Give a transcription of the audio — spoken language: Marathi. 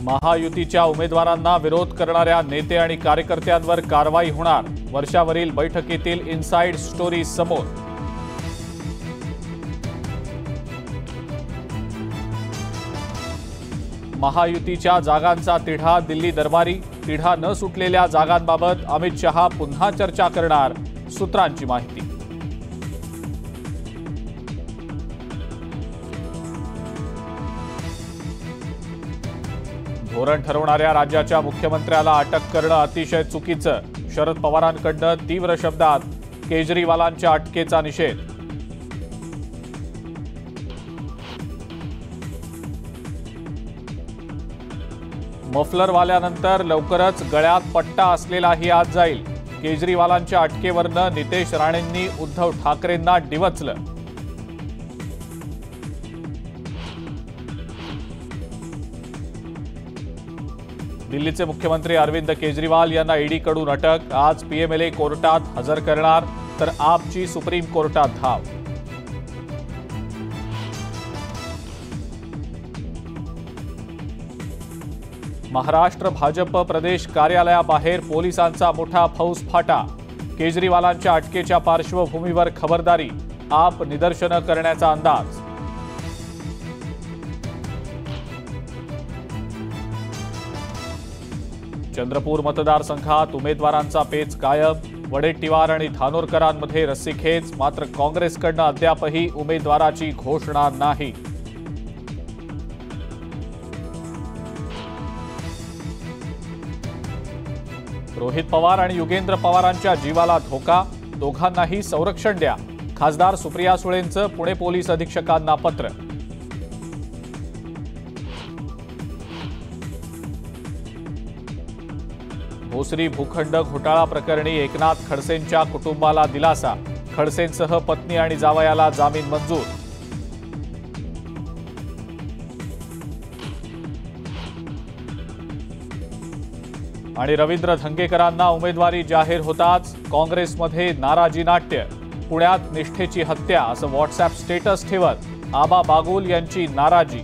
महायुतीच्या उमेदवारांना विरोध करणाऱ्या नेते आणि कार्यकर्त्यांवर कारवाई होणार। वर्षावरील बैठकीतील इनसाइड स्टोरी समोर। महायुतीच्या जागांचा तिढा दिल्ली दरबारी। तिढा न सुटलेल्या जागांबाबत अमित शहा पुन्हा चर्चा करणार, सूत्रांची माहिती। धोरण ठरवणाऱ्या राज्याच्या मुख्यमंत्र्याला अटक करणं अतिशय चुकीचं। शरद पवारांकडून तीव्र शब्दात केजरीवालांच्या अटकेचा निषेध। मफलरवाल्यानंतर लवकरच गळ्यात पट्टा असलेलाही आज जाईल। केजरीवालांच्या अटकेवरनं नितेश राणेंनी उद्धव ठाकरेंना डिवचलं। दिल्लीचे मुख्यमंत्री अरविंद केजरीवाल यांना ईडीकडून अटक। आज पीएमएलए कोर्टात हजर करणार, तर आपची सुप्रीम कोर्टात धाव। महाराष्ट्र भाजप प्रदेश कार्यालयाबाहेर पोलिसांचा मोठा फौजफाटा। केजरीवालांच्या अटकेच्या पार्श्वभूमीवर खबरदारी, आप निदर्शनं करण्याचा अंदाज। चंद्रपूर मतदारसंघात उमेदवारांचा पेच कायम। वडेट्टीवार आणि धानोरकरांमध्ये रस्सीखेच, मात्र काँग्रेसकडून अद्यापही उमेदवाराची घोषणा नाही। रोहित पवार आणि युगेंद्र पवारांच्या जीवाला धोका, दोघांनाही संरक्षण द्या। खासदार सुप्रिया सुळेंचं पुणे पोलीस अधीक्षकांना पत्र। भोसरी भूखंड घोटाळा प्रकरणी एकनाथ खडसेंच्या कुटुंबाला दिलासा। खडसेंसह पत्नी आणि जावयाला जामीन मंजूर। आणि रवींद्र धंगेकरांना उमेदवारी जाहीर होताच काँग्रेसमध्ये नाराजी नाट्य। पुण्यात निष्ठेची हत्या असं व्हॉट्सअॅप स्टेटस ठेवत आबा बागुल यांची नाराजी।